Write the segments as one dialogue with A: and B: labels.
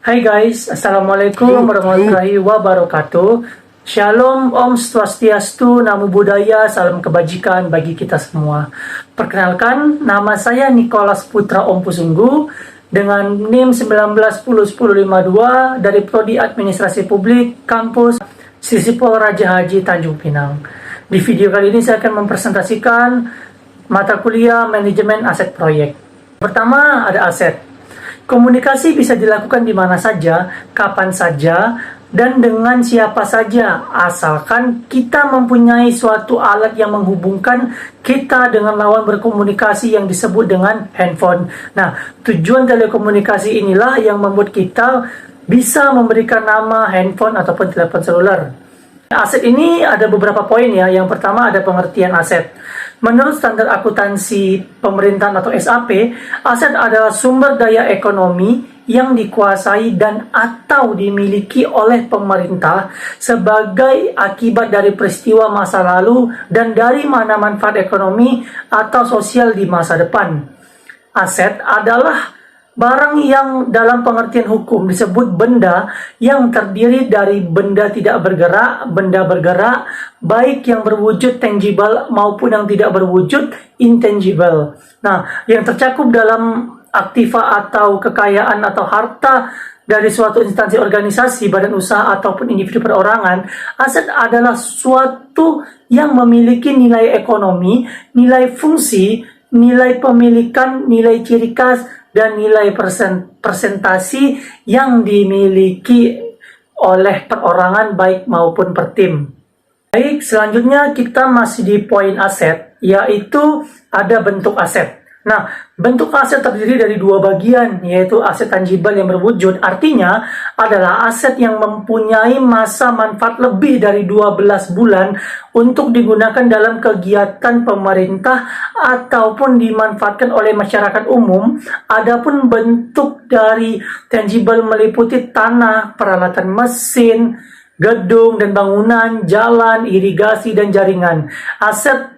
A: Hai guys, Assalamualaikum warahmatullahi wabarakatuh. Shalom, Om Swastiastu, Namo Buddhaya, salam kebajikan bagi kita semua. Perkenalkan, nama saya Nicholas Putra Om Pusunggu dengan NIM 19101052 dari Prodi Administrasi Publik Kampus Sisipol Raja Haji Tanjung Pinang. Di video kali ini saya akan mempresentasikan mata kuliah Manajemen Aset Proyek. Pertama ada aset. Komunikasi bisa dilakukan di mana saja, kapan saja, dan dengan siapa saja, asalkan kita mempunyai suatu alat yang menghubungkan kita dengan lawan berkomunikasi yang disebut dengan handphone. Nah, tujuan telekomunikasi inilah yang membuat kita bisa memberikan nama handphone ataupun telepon seluler. Aset ini ada beberapa poin ya. Yang pertama ada pengertian aset. Menurut standar akuntansi pemerintahan atau SAP, aset adalah sumber daya ekonomi yang dikuasai dan atau dimiliki oleh pemerintah sebagai akibat dari peristiwa masa lalu dan dari mana manfaat ekonomi atau sosial di masa depan. Aset adalah barang yang dalam pengertian hukum disebut benda yang terdiri dari benda tidak bergerak, benda bergerak, baik yang berwujud tangible maupun yang tidak berwujud intangible. Nah, yang tercakup dalam aktiva atau kekayaan atau harta dari suatu instansi organisasi, badan usaha ataupun individu perorangan, aset adalah suatu yang memiliki nilai ekonomi, nilai fungsi, nilai pemilikan, nilai ciri khas, dan nilai presentasi yang dimiliki oleh perorangan baik maupun per tim. Baik, selanjutnya kita masih di poin aset, yaitu ada bentuk aset. Nah, bentuk aset terdiri dari dua bagian, yaitu aset tangible yang berwujud, artinya adalah aset yang mempunyai masa manfaat lebih dari 12 bulan untuk digunakan dalam kegiatan pemerintah ataupun dimanfaatkan oleh masyarakat umum. Adapun bentuk dari tangible meliputi tanah, peralatan mesin, gedung dan bangunan, jalan, irigasi, dan jaringan. Aset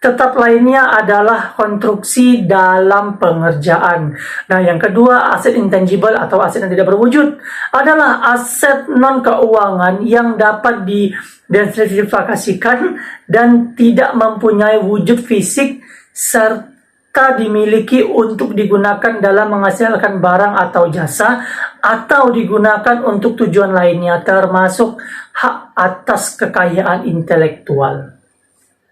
A: tetap lainnya adalah konstruksi dalam pengerjaan. Nah, yang kedua, aset intangible atau aset yang tidak berwujud adalah aset non-keuangan yang dapat diidentifikasikan dan tidak mempunyai wujud fisik serta dimiliki untuk digunakan dalam menghasilkan barang atau jasa atau digunakan untuk tujuan lainnya, termasuk hak atas kekayaan intelektual.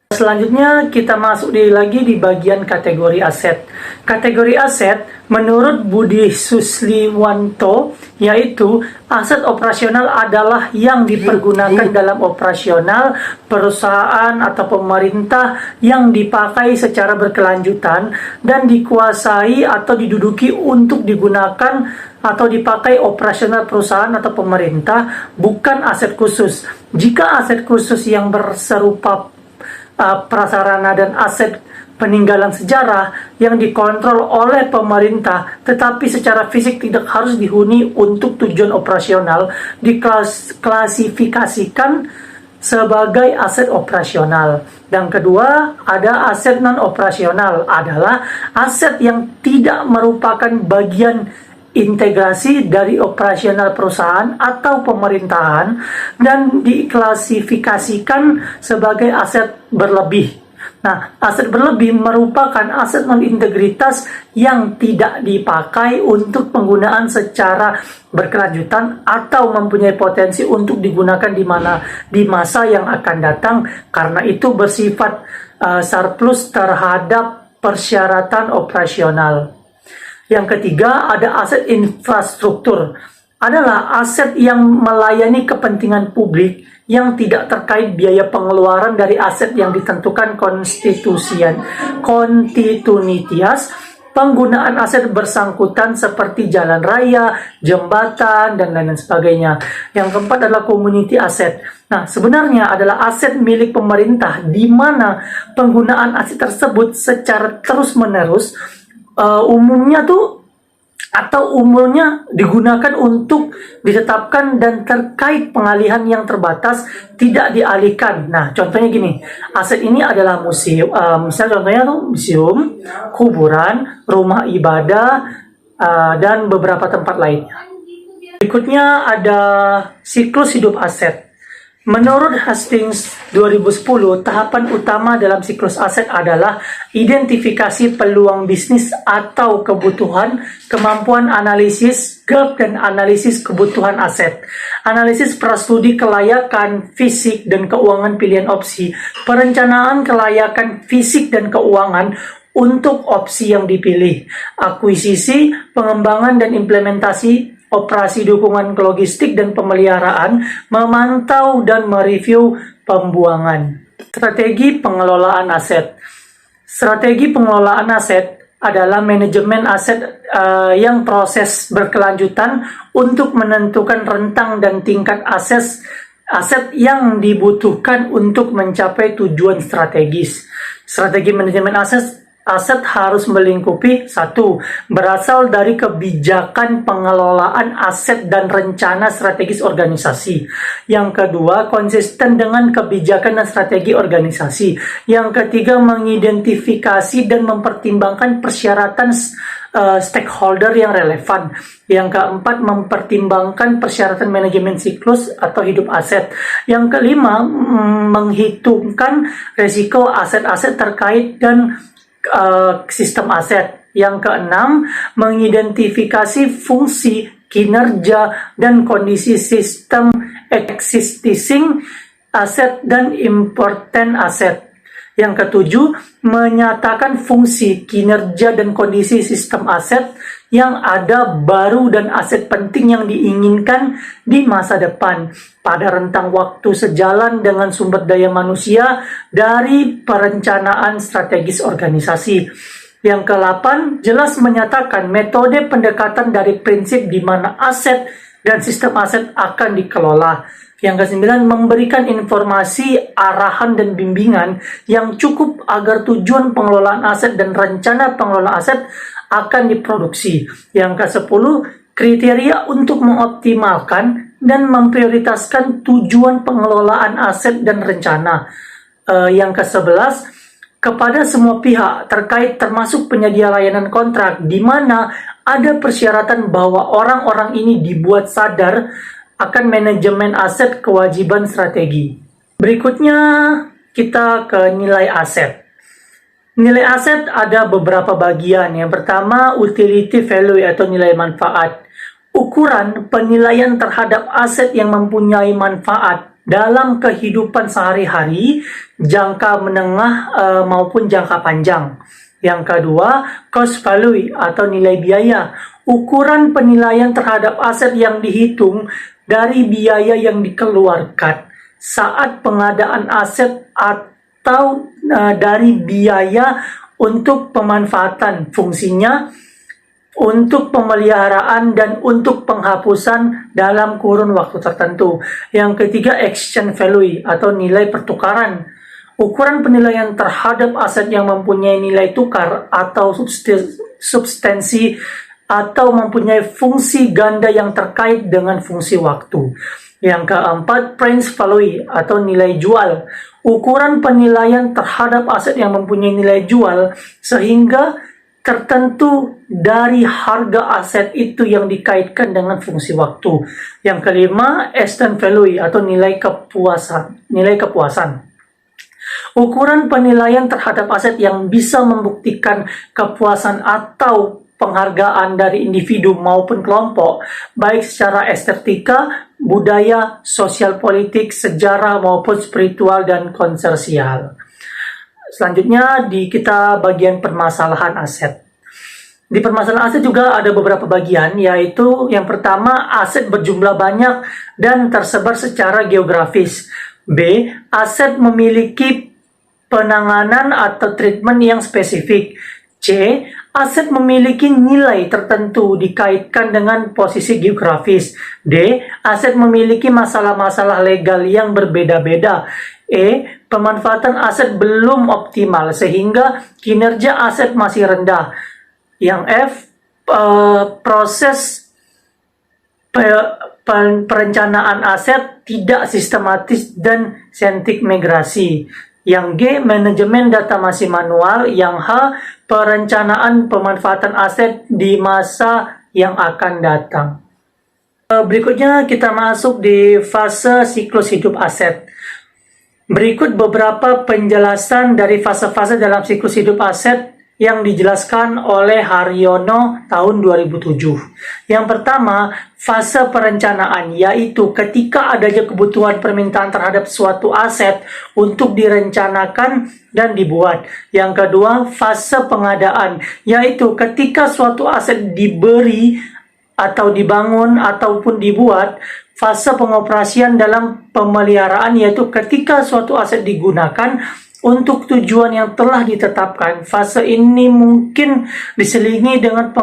A: Selanjutnya kita masuk lagi di bagian kategori aset. Kategori aset menurut Budi Susliwanto yaitu aset operasional adalah yang dipergunakan dalam operasional perusahaan atau pemerintah yang dipakai secara berkelanjutan dan dikuasai atau diduduki untuk digunakan atau dipakai operasional perusahaan atau pemerintah, bukan aset khusus. Jika aset khusus yang berserupa prasarana dan aset peninggalan sejarah yang dikontrol oleh pemerintah tetapi secara fisik tidak harus dihuni untuk tujuan operasional diklasifikasikan sebagai aset operasional. Dan kedua, ada aset non operasional adalah aset yang tidak merupakan bagian integrasi dari operasional perusahaan atau pemerintahan dan diklasifikasikan sebagai aset berlebih. Nah, aset berlebih merupakan aset non-integritas yang tidak dipakai untuk penggunaan secara berkelanjutan atau mempunyai potensi untuk digunakan di masa yang akan datang, karena itu bersifat surplus terhadap persyaratan operasional. Yang ketiga, ada aset infrastruktur. Adalah aset yang melayani kepentingan publik yang tidak terkait biaya pengeluaran dari aset yang ditentukan konstitutivitas penggunaan aset bersangkutan seperti jalan raya, jembatan, dan lain sebagainya. Yang keempat adalah community asset. Nah, sebenarnya adalah aset milik pemerintah di mana penggunaan aset tersebut secara terus-menerus umumnya digunakan untuk ditetapkan dan terkait pengalihan yang terbatas tidak dialihkan. Nah, contohnya gini, aset ini adalah museum, misalnya contohnya museum, kuburan, rumah ibadah, dan beberapa tempat lainnya. Berikutnya ada siklus hidup aset. Menurut Hastings 2010, tahapan utama dalam siklus aset adalah identifikasi peluang bisnis atau kebutuhan, kemampuan analisis gap dan analisis kebutuhan aset, analisis prastudi kelayakan fisik dan keuangan pilihan opsi, perencanaan kelayakan fisik dan keuangan untuk opsi yang dipilih, akuisisi, pengembangan dan implementasi operasi dukungan logistik dan pemeliharaan, memantau dan mereview pembuangan. Strategi pengelolaan aset. Strategi pengelolaan aset adalah manajemen aset yang proses berkelanjutan untuk menentukan rentang dan tingkat aset yang dibutuhkan untuk mencapai tujuan strategis. Strategi manajemen aset harus melingkupi 1. Berasal dari kebijakan pengelolaan aset dan rencana strategis organisasi. Yang kedua, konsisten dengan kebijakan dan strategi organisasi. Yang ketiga, mengidentifikasi dan mempertimbangkan persyaratan stakeholder yang relevan. Yang keempat, mempertimbangkan persyaratan manajemen siklus atau hidup aset. Yang kelima, menghitungkan risiko aset-aset terkait dan sistem aset. Yang keenam, mengidentifikasi fungsi, kinerja, dan kondisi sistem existing aset dan important aset. Yang ketujuh, menyatakan fungsi, kinerja, dan kondisi sistem aset yang ada baru dan aset penting yang diinginkan di masa depan pada rentang waktu sejalan dengan sumber daya manusia dari perencanaan strategis organisasi. Yang ke-8, jelas menyatakan metode pendekatan dari prinsip di mana aset dan sistem aset akan dikelola. Yang ke-9, memberikan informasi, arahan, dan bimbingan yang cukup agar tujuan pengelolaan aset dan rencana pengelolaan aset akan diproduksi. Yang ke-10, kriteria untuk mengoptimalkan dan memprioritaskan tujuan pengelolaan aset dan rencana. Yang ke-11, kepada semua pihak terkait termasuk penyedia layanan kontrak di mana ada persyaratan bahwa orang-orang ini dibuat sadar akan manajemen aset kewajiban strategi. Berikutnya kita ke nilai aset. Nilai aset ada beberapa bagian. Yang pertama, utility value atau nilai manfaat. Ukuran penilaian terhadap aset yang mempunyai manfaat dalam kehidupan sehari-hari, jangka menengah maupun jangka panjang. Yang kedua, cost value atau nilai biaya. Ukuran penilaian terhadap aset yang dihitung dari biaya yang dikeluarkan saat pengadaan aset atau dari biaya untuk pemanfaatan fungsinya, untuk pemeliharaan, dan untuk penghapusan dalam kurun waktu tertentu. Yang ketiga, exchange value atau nilai pertukaran. Ukuran penilaian terhadap aset yang mempunyai nilai tukar atau substansi atau mempunyai fungsi ganda yang terkait dengan fungsi waktu. Yang keempat, price value atau nilai jual. Ukuran penilaian terhadap aset yang mempunyai nilai jual sehingga tertentu dari harga aset itu yang dikaitkan dengan fungsi waktu. Yang kelima, exchange value atau nilai kepuasan. Ukuran penilaian terhadap aset yang bisa membuktikan kepuasan atau penghargaan dari individu maupun kelompok, baik secara estetika, budaya, sosial politik, sejarah maupun spiritual dan konsersial. Selanjutnya kita bagian permasalahan aset. Di permasalahan aset juga ada beberapa bagian, yaitu yang pertama, aset berjumlah banyak dan tersebar secara geografis. B. Aset memiliki penanganan atau treatment yang spesifik. C. Aset memiliki nilai tertentu dikaitkan dengan posisi geografis. D. Aset memiliki masalah-masalah legal yang berbeda-beda. E. Pemanfaatan aset belum optimal sehingga kinerja aset masih rendah. Yang F. Proses perencanaan aset tidak sistematis dan saintifik migrasi. Yang G, manajemen data masih manual. Yang H, perencanaan pemanfaatan aset di masa yang akan datang. Berikutnya kita masuk di fase siklus hidup aset. Berikut beberapa penjelasan dari fase-fase dalam siklus hidup aset yang dijelaskan oleh Haryono tahun 2007. Yang pertama, fase perencanaan, yaitu ketika adanya kebutuhan permintaan terhadap suatu aset untuk direncanakan dan dibuat. Yang kedua, fase pengadaan, yaitu ketika suatu aset diberi atau dibangun ataupun dibuat. Fase pengoperasian dalam pemeliharaan, yaitu ketika suatu aset digunakan untuk tujuan yang telah ditetapkan. Fase ini mungkin diselingi dengan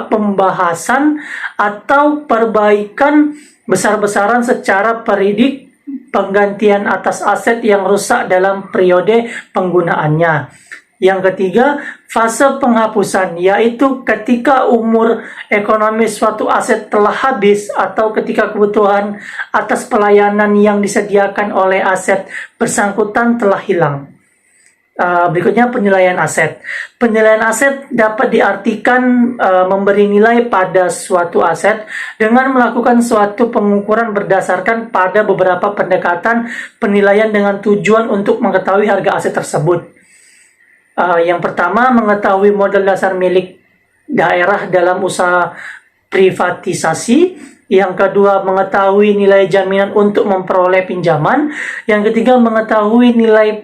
A: pembahasan atau perbaikan besar-besaran secara peridik penggantian atas aset yang rusak dalam periode penggunaannya. Yang ketiga, fase penghapusan, yaitu ketika umur ekonomi suatu aset telah habis atau ketika kebutuhan atas pelayanan yang disediakan oleh aset bersangkutan telah hilang. Berikutnya penilaian aset. Penilaian aset dapat diartikan memberi nilai pada suatu aset dengan melakukan suatu pengukuran berdasarkan pada beberapa pendekatan penilaian dengan tujuan untuk mengetahui harga aset tersebut. Yang pertama, mengetahui modal dasar milik daerah dalam usaha privatisasi. Yang kedua, mengetahui nilai jaminan untuk memperoleh pinjaman. Yang ketiga, mengetahui nilai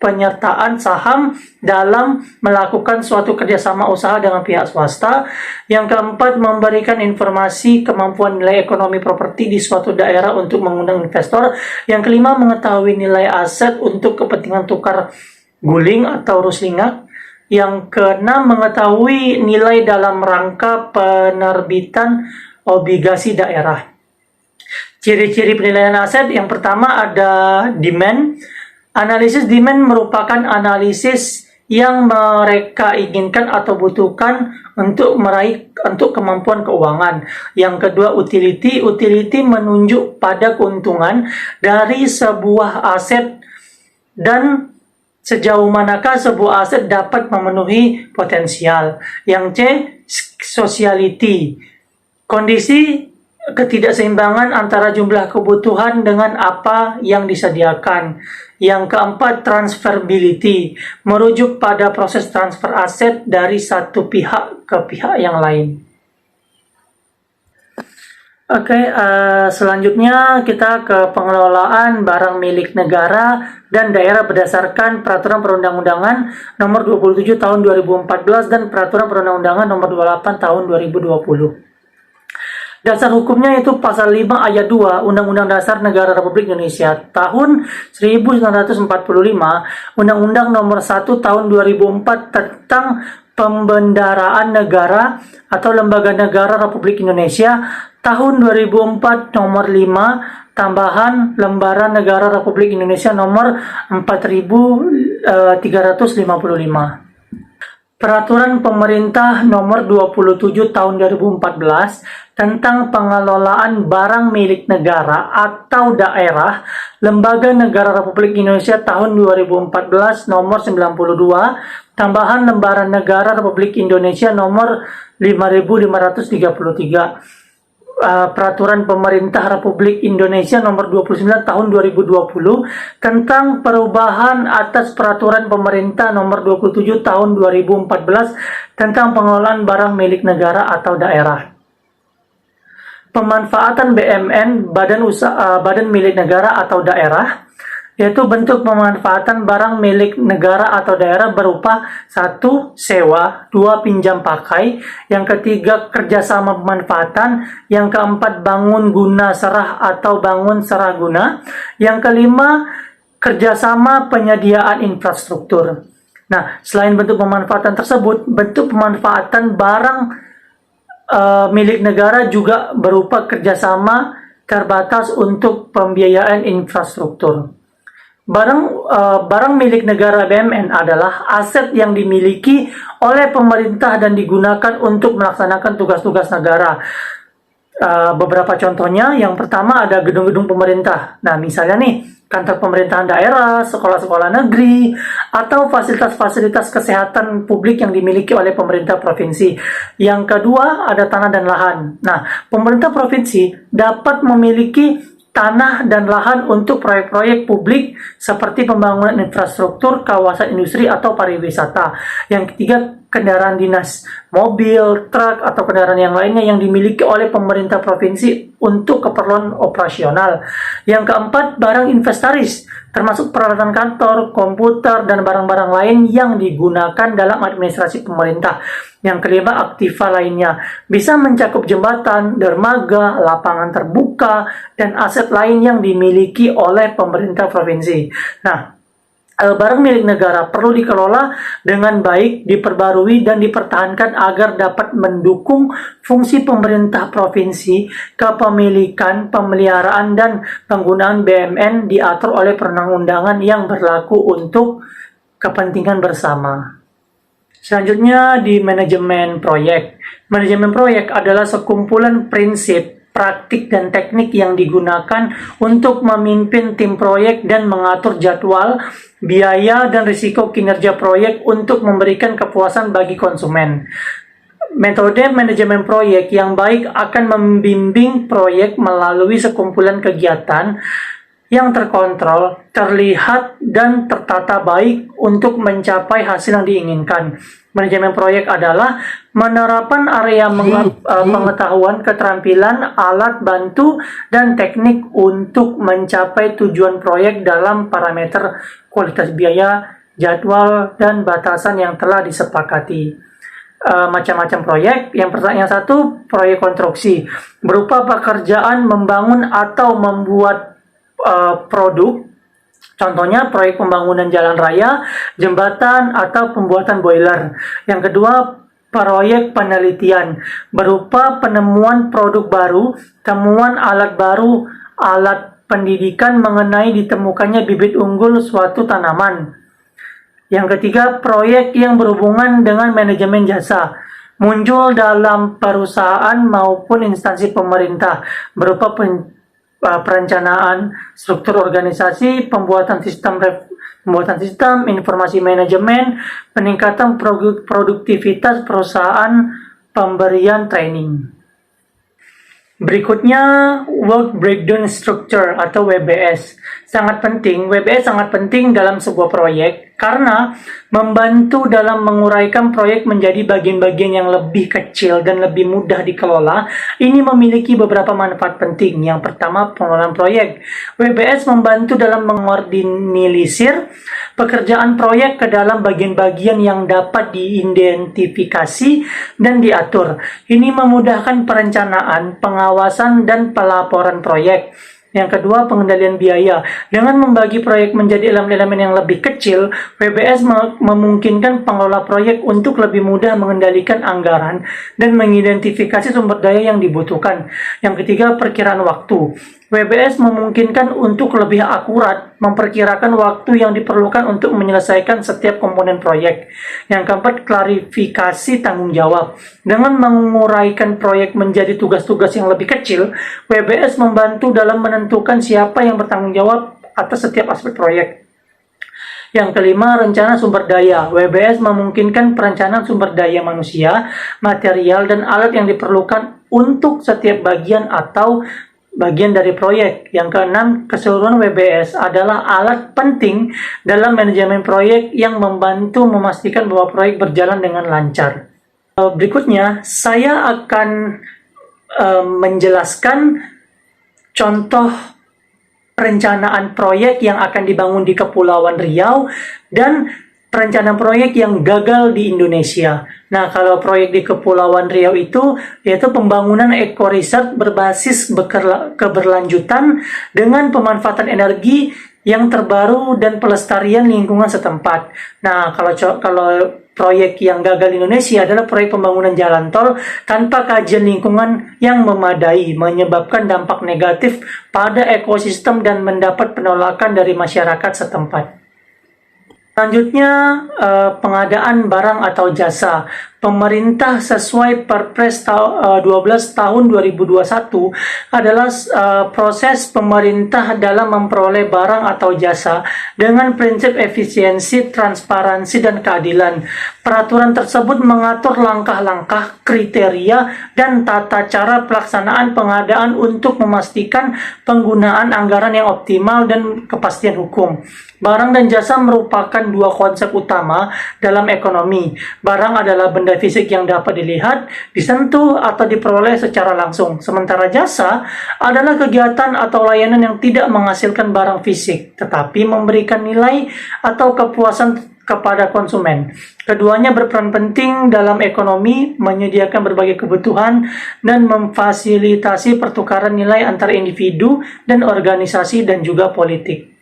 A: penyertaan saham dalam melakukan suatu kerjasama usaha dengan pihak swasta. Yang keempat, memberikan informasi kemampuan nilai ekonomi properti di suatu daerah untuk mengundang investor. Yang kelima, mengetahui nilai aset untuk kepentingan tukar guling atau ruslingak. Yang keenam, mengetahui nilai dalam rangka penerbitan obligasi daerah. Ciri-ciri penilaian aset, yang pertama ada demand. Analisis demand merupakan analisis yang mereka inginkan atau butuhkan untuk meraih kemampuan keuangan. Yang kedua, utility. Utility menunjuk pada keuntungan dari sebuah aset dan sejauh manakah sebuah aset dapat memenuhi potensial. Yang C, sociality. Kondisi ketidakseimbangan antara jumlah kebutuhan dengan apa yang disediakan. Yang keempat, transferability. Merujuk pada proses transfer aset dari satu pihak ke pihak yang lain. Oke, selanjutnya kita ke pengelolaan barang milik negara dan daerah berdasarkan Peraturan Perundang-undangan Nomor 27 Tahun 2014 dan Peraturan Perundang-undangan Nomor 28 Tahun 2020. Dasar hukumnya itu Pasal 5 Ayat 2 Undang-Undang Dasar Negara Republik Indonesia Tahun 1945, Undang-Undang Nomor 1 Tahun 2004 tentang Pembendaraan Negara atau Lembaga Negara Republik Indonesia Tahun 2004 Nomor 5 Tambahan Lembaran Negara Republik Indonesia Nomor 4355. Peraturan Pemerintah Nomor 27 Tahun 2014 tentang pengelolaan barang milik negara atau daerah Lembaga Negara Republik Indonesia tahun 2014 Nomor 92 Tambahan Lembaran Negara Republik Indonesia Nomor 5533. Peraturan Pemerintah Republik Indonesia Nomor 29 Tahun 2020 tentang perubahan atas Peraturan Pemerintah Nomor 27 Tahun 2014 tentang pengelolaan barang milik negara atau daerah. Pemanfaatan BMN, badan milik negara atau daerah, yaitu bentuk pemanfaatan barang milik negara atau daerah berupa 1. Sewa, 2. Pinjam pakai, yang ketiga kerjasama pemanfaatan, yang keempat bangun guna serah atau bangun serah guna, yang kelima kerjasama penyediaan infrastruktur. Nah, selain bentuk pemanfaatan tersebut, bentuk pemanfaatan barang milik negara juga berupa kerjasama terbatas untuk pembiayaan infrastruktur. Barang milik negara BMN adalah aset yang dimiliki oleh pemerintah dan digunakan untuk melaksanakan tugas-tugas negara. Beberapa contohnya, yang pertama ada gedung-gedung pemerintah. Nah, misalnya nih, kantor pemerintahan daerah, sekolah-sekolah negeri, atau fasilitas-fasilitas kesehatan publik yang dimiliki oleh pemerintah provinsi. Yang kedua, ada tanah dan lahan. Nah, pemerintah provinsi dapat memiliki tanah dan lahan untuk proyek-proyek publik seperti pembangunan infrastruktur, kawasan industri, atau pariwisata. Yang ketiga, kendaraan dinas, mobil, truk, atau kendaraan yang lainnya yang dimiliki oleh pemerintah provinsi untuk keperluan operasional. Yang keempat, barang inventaris, termasuk peralatan kantor, komputer, dan barang-barang lain yang digunakan dalam administrasi pemerintah. Yang kelima, aktiva lainnya, bisa mencakup jembatan, dermaga, lapangan terbuka, dan aset lain yang dimiliki oleh pemerintah provinsi. Nah, barang milik negara perlu dikelola dengan baik, diperbarui, dan dipertahankan agar dapat mendukung fungsi pemerintah provinsi. Kepemilikan, pemeliharaan, dan penggunaan BUMN diatur oleh perundang-undangan yang berlaku untuk kepentingan bersama. Selanjutnya di manajemen proyek. Manajemen proyek adalah sekumpulan prinsip, praktik, dan teknik yang digunakan untuk memimpin tim proyek dan mengatur jadwal, biaya, dan risiko kinerja proyek untuk memberikan kepuasan bagi konsumen. Metode manajemen proyek yang baik akan membimbing proyek melalui sekumpulan kegiatan yang terkontrol, terlihat, dan tertata baik untuk mencapai hasil yang diinginkan. Manajemen proyek adalah penerapan area pengetahuan, keterampilan, alat bantu, dan teknik untuk mencapai tujuan proyek dalam parameter kualitas biaya, jadwal, dan batasan yang telah disepakati. Macam-macam proyek. Yang satu, proyek konstruksi, berupa pekerjaan membangun atau membuat produk. Contohnya proyek pembangunan jalan raya, jembatan, atau pembuatan boiler. Yang kedua, proyek penelitian, berupa penemuan produk baru, temuan alat baru, alat pendidikan mengenai ditemukannya bibit unggul suatu tanaman. Yang ketiga, proyek yang berhubungan dengan manajemen jasa, muncul dalam perusahaan maupun instansi pemerintah, berupa perencanaan, struktur organisasi, pembuatan sistem, informasi manajemen, peningkatan produktivitas perusahaan, pemberian training. Berikutnya, Work Breakdown Structure atau WBS. WBS sangat penting dalam sebuah proyek karena membantu dalam menguraikan proyek menjadi bagian-bagian yang lebih kecil dan lebih mudah dikelola. Ini memiliki beberapa manfaat penting. Yang pertama, pengelolaan proyek. WBS membantu dalam mengordinisir pekerjaan proyek ke dalam bagian-bagian yang dapat diidentifikasi dan diatur. Ini memudahkan perencanaan, pengawasan, dan pelaporan proyek. Yang kedua, pengendalian biaya. Dengan membagi proyek menjadi elemen-elemen yang lebih kecil, WBS memungkinkan pengelola proyek untuk lebih mudah mengendalikan anggaran dan mengidentifikasi sumber daya yang dibutuhkan. Yang ketiga, perkiraan waktu. WBS memungkinkan untuk lebih akurat memperkirakan waktu yang diperlukan untuk menyelesaikan setiap komponen proyek. Yang keempat, klarifikasi tanggung jawab. Dengan menguraikan proyek menjadi tugas-tugas yang lebih kecil, WBS membantu dalam menentukan siapa yang bertanggung jawab atas setiap aspek proyek. Yang kelima, rencana sumber daya. WBS memungkinkan perencanaan sumber daya manusia, material, dan alat yang diperlukan untuk setiap bagian atau bagian dari proyek. Yang keenam, keseluruhan WBS adalah alat penting dalam manajemen proyek yang membantu memastikan bahwa proyek berjalan dengan lancar. Berikutnya, saya akan menjelaskan contoh perencanaan proyek yang akan dibangun di Kepulauan Riau dan perencanaan proyek yang gagal di Indonesia. Nah, kalau proyek di Kepulauan Riau itu yaitu pembangunan ekoresort berbasis keberlanjutan dengan pemanfaatan energi yang terbaru dan pelestarian lingkungan setempat. Nah, kalau proyek yang gagal di Indonesia adalah proyek pembangunan jalan tol tanpa kajian lingkungan yang memadai, menyebabkan dampak negatif pada ekosistem dan mendapat penolakan dari masyarakat setempat. Selanjutnya, pengadaan barang atau jasa. pemerintah sesuai Perpres 12 tahun 2021 adalah proses pemerintah dalam memperoleh barang atau jasa dengan prinsip efisiensi, transparansi, dan keadilan. Peraturan tersebut mengatur langkah-langkah, kriteria, dan tata cara pelaksanaan pengadaan untuk memastikan penggunaan anggaran yang optimal dan kepastian hukum. Barang dan jasa merupakan dua konsep utama dalam ekonomi. Barang adalah benda fisik yang dapat dilihat, disentuh, atau diperoleh secara langsung. Sementara jasa adalah kegiatan atau layanan yang tidak menghasilkan barang fisik, tetapi memberikan nilai atau kepuasan kepada konsumen. Keduanya berperan penting dalam ekonomi, menyediakan berbagai kebutuhan, dan memfasilitasi pertukaran nilai antar individu dan organisasi dan juga politik.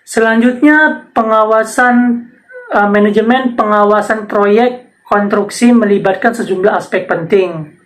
A: Selanjutnya, manajemen pengawasan proyek konstruksi melibatkan sejumlah aspek penting,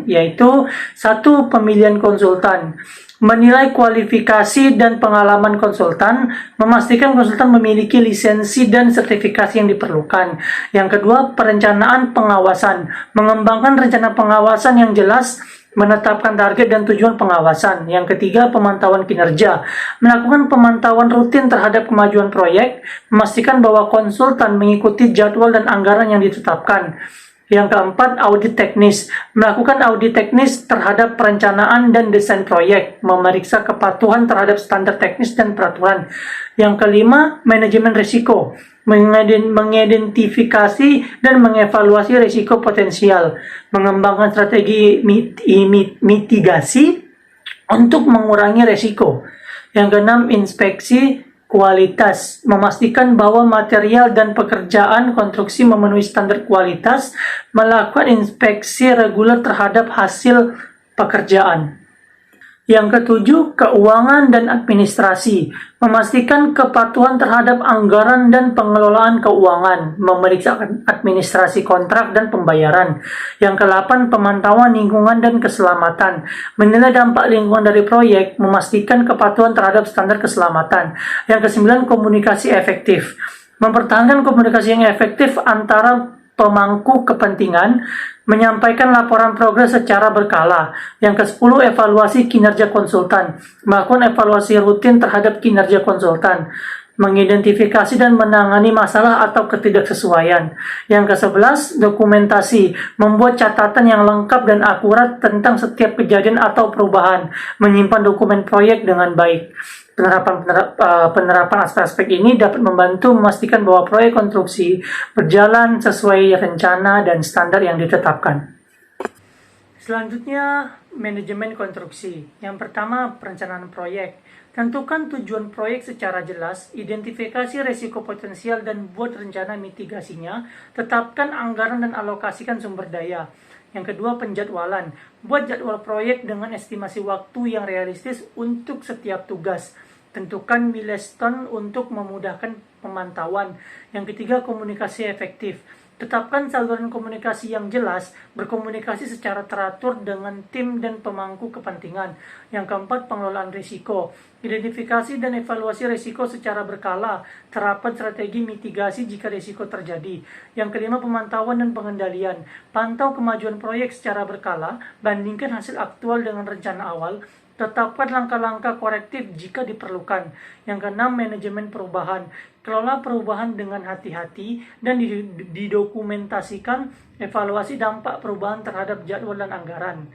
A: yaitu satu, pemilihan konsultan, menilai kualifikasi dan pengalaman konsultan, memastikan konsultan memiliki lisensi dan sertifikasi yang diperlukan. Yang kedua, perencanaan pengawasan, mengembangkan rencana pengawasan yang jelas, menetapkan target dan tujuan pengawasan. Yang ketiga, pemantauan kinerja, melakukan pemantauan rutin terhadap kemajuan proyek, memastikan bahwa konsultan mengikuti jadwal dan anggaran yang ditetapkan. Yang keempat, audit teknis, melakukan audit teknis terhadap perencanaan dan desain proyek, memeriksa kepatuhan terhadap standar teknis dan peraturan. Yang kelima, manajemen risiko, mengidentifikasi dan mengevaluasi risiko potensial, mengembangkan strategi mitigasi untuk mengurangi risiko. Yang keenam, inspeksi kualitas, memastikan bahwa material dan pekerjaan konstruksi memenuhi standar kualitas, melakukan inspeksi reguler terhadap hasil pekerjaan. Yang ketujuh, keuangan dan administrasi, memastikan kepatuhan terhadap anggaran dan pengelolaan keuangan, memeriksa administrasi kontrak dan pembayaran. Yang kedelapan, pemantauan lingkungan dan keselamatan, menilai dampak lingkungan dari proyek, memastikan kepatuhan terhadap standar keselamatan. Yang kesembilan, komunikasi efektif, mempertahankan komunikasi yang efektif antara pemangku kepentingan, menyampaikan laporan progres secara berkala. Yang ke-10, evaluasi kinerja konsultan, melakukan evaluasi rutin terhadap kinerja konsultan, mengidentifikasi dan menangani masalah atau ketidaksesuaian. Yang ke-11, dokumentasi, membuat catatan yang lengkap dan akurat tentang setiap kejadian atau perubahan, menyimpan dokumen proyek dengan baik. Penerapan aspek-aspek ini dapat membantu memastikan bahwa proyek konstruksi berjalan sesuai rencana dan standar yang ditetapkan. Selanjutnya, manajemen konstruksi. Yang pertama, perencanaan proyek. Tentukan tujuan proyek secara jelas, identifikasi risiko potensial dan buat rencana mitigasinya, tetapkan anggaran dan alokasikan sumber daya. Yang kedua, penjadwalan. Buat jadwal proyek dengan estimasi waktu yang realistis untuk setiap tugas. Tentukan milestone untuk memudahkan pemantauan. Yang ketiga, komunikasi efektif. Tetapkan saluran komunikasi yang jelas, berkomunikasi secara teratur dengan tim dan pemangku kepentingan. Yang keempat, pengelolaan risiko. Identifikasi dan evaluasi risiko secara berkala, terapkan strategi mitigasi jika risiko terjadi. Yang kelima, pemantauan dan pengendalian. Pantau kemajuan proyek secara berkala, bandingkan hasil aktual dengan rencana awal, tetapkan langkah-langkah korektif jika diperlukan. Yang keenam, manajemen perubahan. Kelola perubahan dengan hati-hati dan didokumentasikan evaluasi dampak perubahan terhadap jadwal dan anggaran.